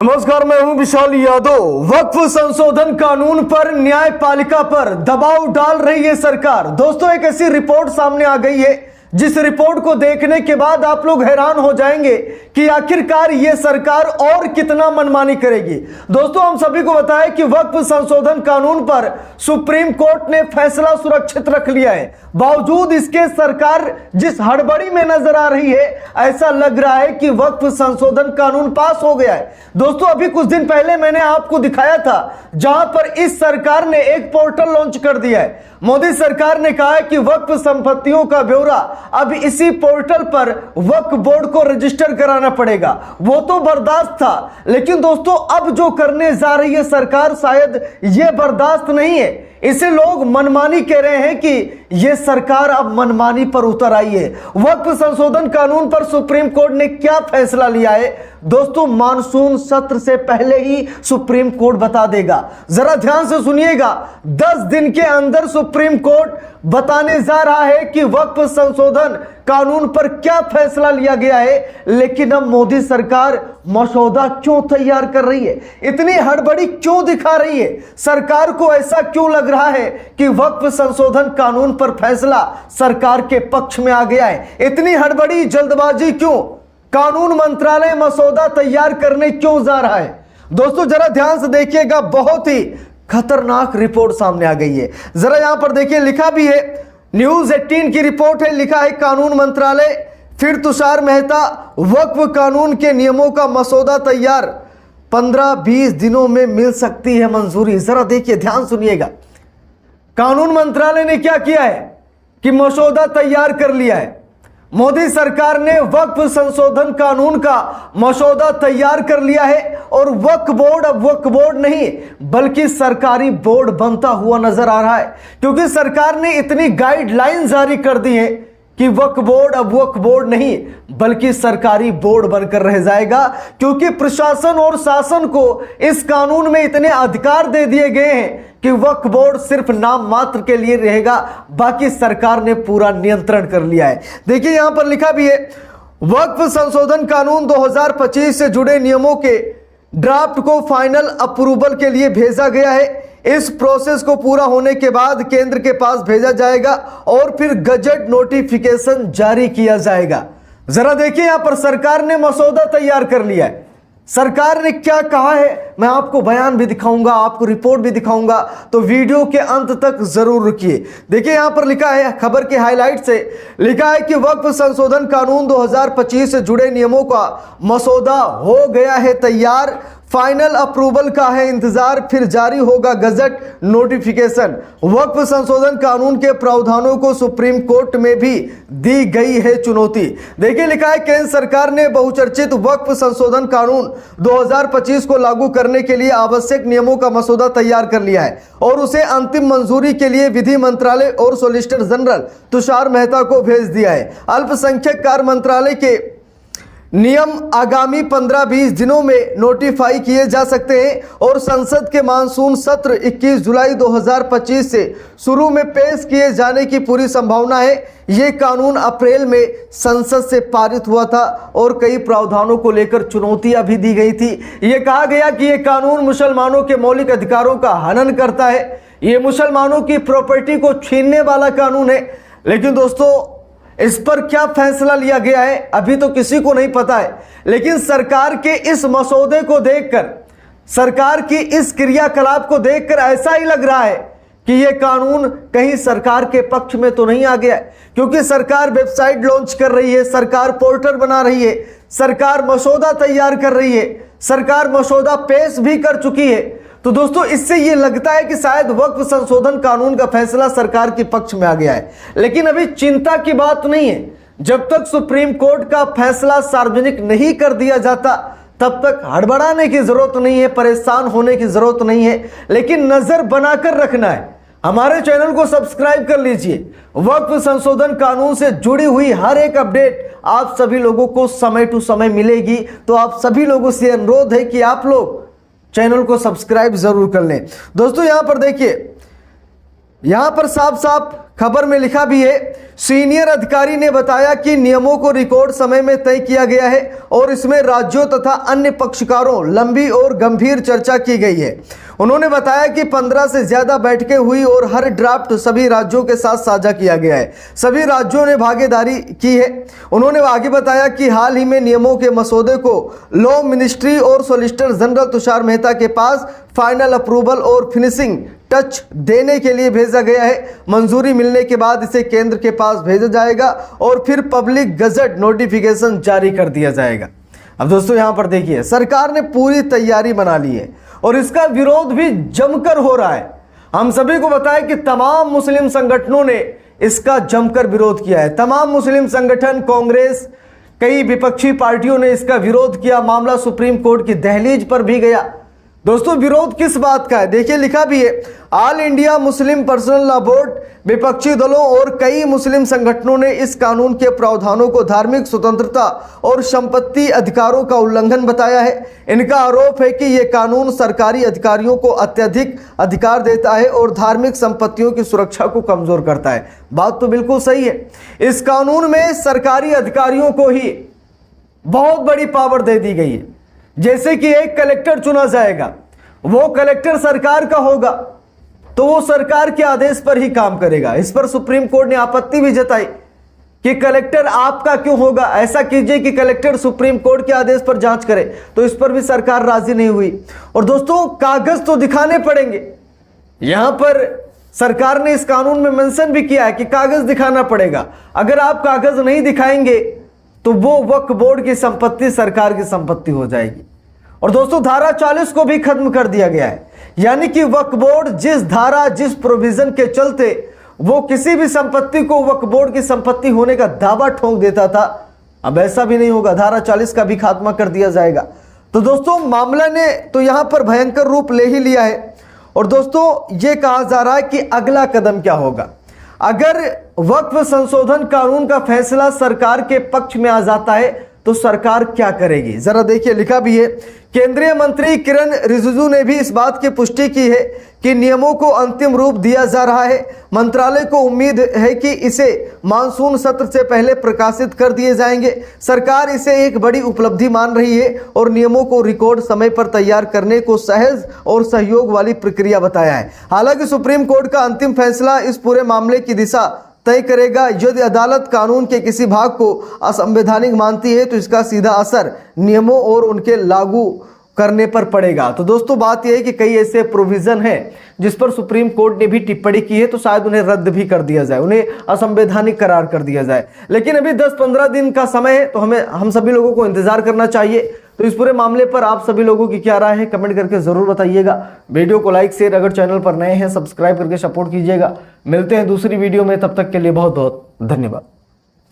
नमस्कार, मैं हूं विशाल यादव। वक्फ संशोधन कानून पर न्यायपालिका पर दबाव डाल रही है सरकार। दोस्तों, एक ऐसी रिपोर्ट सामने आ गई है जिस रिपोर्ट को देखने के बाद आप लोग हैरान हो जाएंगे कि आखिरकार ये सरकार और कितना मनमानी करेगी। दोस्तों, हम सभी को बताएं कि वक्फ संशोधन कानून पर सुप्रीम कोर्ट ने फैसला सुरक्षित रख लिया है। बावजूद इसके सरकार जिस हड़बड़ी में नजर आ रही है, ऐसा लग रहा है कि वक्फ संशोधन कानून पास हो गया है। दोस्तों, अभी कुछ दिन पहले मैंने आपको दिखाया था जहां पर इस सरकार ने एक पोर्टल लॉन्च कर दिया है। मोदी सरकार ने कहा है कि वक्फ संपत्तियों का ब्यौरा अब इसी पोर्टल पर वक्फ बोर्ड को रजिस्टर कराना पड़ेगा। वो तो बर्दाश्त था, लेकिन दोस्तों अब जो करने जा रही है सरकार, शायद ये बर्दाश्त नहीं है। इसे लोग मनमानी कह रहे हैं कि यह सरकार अब मनमानी पर उतर आई है। वक्फ संशोधन कानून पर सुप्रीम कोर्ट ने क्या फैसला लिया है, दोस्तों मानसून सत्र से पहले ही सुप्रीम कोर्ट बता देगा। जरा ध्यान से सुनिएगा। 10 दिन के अंदर सुप्रीम कोर्ट बताने जा रहा है कि वक्फ संशोधन कानून पर क्या फैसला लिया गया है। लेकिन अब मोदी सरकार मसौदा क्यों तैयार कर रही है, इतनी हड़बड़ी क्यों दिखा रही है? सरकार को ऐसा क्यों लग रहा है कि वक्फ संशोधन कानून पर फैसला सरकार के पक्ष में आ गया है? इतनी हड़बड़ी, जल्दबाजी क्यों? कानून मंत्रालय मसौदा तैयार करने क्यों जा रहा है? दोस्तों जरा ध्यान से देखिएगा, बहुत ही खतरनाक रिपोर्ट सामने आ गई है। जरा यहां पर देखिए, लिखा भी है, न्यूज 18 की रिपोर्ट है, लिखा है कानून मंत्रालय फिर तुषार मेहता, वक्फ कानून के नियमों का मसौदा तैयार, 15-20 दिनों में मिल सकती है मंजूरी। जरा देखिए, ध्यान सुनिएगा। कानून मंत्रालय ने क्या किया है कि मसौदा तैयार कर लिया है। मोदी सरकार ने वक्फ संशोधन कानून का मसौदा तैयार कर लिया है और वक्फ बोर्ड अब वक्फ बोर्ड नहीं बल्कि सरकारी बोर्ड बनता हुआ नजर आ रहा है, क्योंकि सरकार ने इतनी गाइडलाइन जारी कर दी है कि वक्फ बोर्ड अब वक्फ बोर्ड नहीं बल्कि सरकारी बोर्ड बनकर रह जाएगा। क्योंकि प्रशासन और शासन को इस कानून में इतने अधिकार दे दिए गए हैं कि वक्फ बोर्ड सिर्फ नाम मात्र के लिए रहेगा, बाकी सरकार ने पूरा नियंत्रण कर लिया है। देखिए यहां पर लिखा भी है, वक्फ संशोधन कानून 2025 से जुड़े नियमों के ड्राफ्ट को फाइनल अप्रूवल के लिए भेजा गया है। इस प्रोसेस को पूरा होने के बाद केंद्र के पास भेजा जाएगा और फिर गजट नोटिफिकेशन जारी किया जाएगा। जरा देखिए, यहां पर सरकार ने मसौदा तैयार कर लिया है। सरकार ने क्या कहा है, मैं आपको बयान भी दिखाऊंगा, आपको रिपोर्ट भी दिखाऊंगा, तो वीडियो के अंत तक जरूर रुकिए। देखिए यहां पर लिखा है, खबर के हाईलाइट से लिखा है कि वक्फ संशोधन कानून 2025 से जुड़े नियमों का मसौदा हो गया है तैयार, फाइनल अप्रूवल का है इंतजार, फिर जारी होगा गजट नोटिफिकेशन। वक्फ संशोधन कानून के प्रावधानों को सुप्रीम कोर्ट में भी दी गई है चुनौती। देखिए लिखा है, केंद्र सरकार ने बहुचर्चित वक्फ संशोधन कानून 2025 को लागू करने के लिए आवश्यक नियमों का मसौदा तैयार कर लिया है और उसे अंतिम मंजूरी के लिए विधि मंत्रालय और सॉलिसिटर जनरल तुषार मेहता को भेज दिया है। अल्पसंख्यक कार्य मंत्रालय के नियम आगामी 15-20 दिनों में नोटिफाई किए जा सकते हैं और संसद के मानसून सत्र 21 जुलाई 2025 से शुरू में पेश किए जाने की पूरी संभावना है। ये कानून अप्रैल में संसद से पारित हुआ था और कई प्रावधानों को लेकर चुनौतियां भी दी गई थी। ये कहा गया कि ये कानून मुसलमानों के मौलिक अधिकारों का हनन करता है, ये मुसलमानों की प्रॉपर्टी को छीनने वाला कानून है। लेकिन दोस्तों, इस पर क्या फैसला लिया गया है अभी तो किसी को नहीं पता है। लेकिन सरकार के इस मसौदे को देखकर, सरकार की इस क्रियाकलाप को देखकर ऐसा ही लग रहा है कि यह कानून कहीं सरकार के पक्ष में तो नहीं आ गया है, क्योंकि सरकार वेबसाइट लॉन्च कर रही है, सरकार पोर्टल बना रही है, सरकार मसौदा तैयार कर रही है, सरकार मसौदा पेश भी कर चुकी है। तो दोस्तों, इससे यह लगता है कि शायद वक्फ संशोधन कानून का फैसला सरकार के पक्ष में आ गया है। लेकिन अभी चिंता की बात नहीं है। जब तक सुप्रीम कोर्ट का फैसला सार्वजनिक नहीं कर दिया जाता तब तक हड़बड़ाने की जरूरत नहीं है, परेशान होने की जरूरत नहीं है, लेकिन नजर बनाकर रखना है। हमारे चैनल को सब्सक्राइब कर लीजिए। वक्फ संशोधन कानून से जुड़ी हुई हर एक अपडेट आप सभी लोगों को समय टू समय मिलेगी। तो आप सभी लोगों से अनुरोध है कि आप लोग चैनल को सब्सक्राइब जरूर कर लें। दोस्तों यहां पर देखिए, यहां पर साफ साफ खबर में लिखा भी है, सीनियर अधिकारी ने बताया कि नियमों को रिकॉर्ड समय में तय किया गया है और इसमें राज्यों तथा अन्य पक्षकारों लंबी और गंभीर चर्चा की गई है। उन्होंने बताया कि 15 से ज्यादा बैठकें हुई और हर ड्राफ्ट सभी राज्यों के साथ साझा किया गया है। सभी राज्यों ने भागीदारी की है। उन्होंने आगे बताया कि हाल ही में नियमों के मसौदे को लॉ मिनिस्ट्री और सॉलिसिटर जनरल तुषार मेहता के पास फाइनल अप्रूवल और फिनिशिंग टच देने के लिए भेजा गया है। मंजूरी मिलने के बाद इसे केंद्र के पास भेजा जाएगा और फिर पब्लिक गजट नोटिफिकेशन जारी कर दिया जाएगा। अब दोस्तों यहां पर देखिए, सरकार ने पूरी तैयारी बना ली है और इसका विरोध भी जमकर हो रहा है। हम सभी को बताएं कि तमाम मुस्लिम संगठनों ने इसका जमकर विरोध किया है। तमाम मुस्लिम संगठन, कांग्रेस, कई विपक्षी पार्टियों ने इसका विरोध किया। मामला सुप्रीम कोर्ट की दहलीज पर भी गया। दोस्तों विरोध किस बात का है, देखिए लिखा भी है, all India Muslim personal law board, विपक्षी दलों और कई मुस्लिम संगठनों ने इस कानून के प्रावधानों को धार्मिक स्वतंत्रता और संपत्ति अधिकारों का उल्लंघन बताया है। इनका आरोप है कि यह कानून सरकारी अधिकारियों को अत्यधिक अधिकार देता है और धार्मिक संपत्तियों की सुरक्षा को कमजोर करता है। बात तो बिल्कुल सही है। इस कानून में सरकारी अधिकारियों को ही बहुत बड़ी पावर दे दी गई है। जैसे कि एक कलेक्टर चुना जाएगा, वो कलेक्टर सरकार का होगा तो वो सरकार के आदेश पर ही काम करेगा। इस पर सुप्रीम कोर्ट ने आपत्ति भी जताई कि कलेक्टर आपका क्यों होगा, ऐसा कीजिए कि कलेक्टर सुप्रीम कोर्ट के आदेश पर जांच करे। तो इस पर भी सरकार राजी नहीं हुई। और दोस्तों कागज तो दिखाने पड़ेंगे। यहां पर सरकार ने इस कानून में मेंशन भी किया है कि कागज दिखाना पड़ेगा। अगर आप कागज नहीं दिखाएंगे तो वो वक्फ बोर्ड की संपत्ति सरकार की संपत्ति हो जाएगी। और दोस्तों धारा 40 को भी खत्म कर दिया गया है। यानी कि वक्फ बोर्ड जिस धारा, जिस प्रोविजन के चलते वो किसी भी संपत्ति को वक्फ बोर्ड की संपत्ति होने का दावा ठोक देता था, अब ऐसा भी नहीं होगा। धारा 40 का भी खात्मा कर दिया जाएगा। तो दोस्तों मामला ने तो यहां पर भयंकर रूप ले ही लिया है। और दोस्तों ये कहा जा रहा है कि अगला कदम क्या होगा। अगर वक्फ संशोधन कानून का फैसला सरकार के पक्ष में आ जाता है तो सरकार क्या करेगी, जरा देखिए लिखा भी है, केंद्रीय मंत्री किरण रिजिजू ने भी इस बात की पुष्टि की है कि नियमों को अंतिम रूप दिया जा रहा है। मंत्रालय को उम्मीद है कि इसे मानसून सत्र से पहले प्रकाशित कर दिए जाएंगे। सरकार इसे एक बड़ी उपलब्धि मान रही है और नियमों को रिकॉर्ड समय पर तैयार करने को सहज और सहयोग वाली प्रक्रिया बताया है। हालांकि सुप्रीम कोर्ट का अंतिम फैसला इस पूरे मामले की दिशा तय करेगा। यदि अदालत कानून के किसी भाग को असंवैधानिक मानती है तो इसका सीधा असर नियमों और उनके लागू करने पर पड़ेगा। तो दोस्तों बात यह है कि कई ऐसे प्रोविजन हैं जिस पर सुप्रीम कोर्ट ने भी टिप्पणी की है, तो शायद उन्हें रद्द भी कर दिया जाए, उन्हें असंवैधानिक करार कर दिया जाए। लेकिन अभी 10-15 दिन का समय है, तो हम सभी लोगों को इंतजार करना चाहिए। तो इस पूरे मामले पर आप सभी लोगों की क्या राय है, कमेंट करके जरूर बताइएगा। वीडियो को लाइक शेयर, अगर चैनल पर नए हैं सब्सक्राइब करके सपोर्ट कीजिएगा। मिलते हैं दूसरी वीडियो में, तब तक के लिए बहुत बहुत धन्यवाद।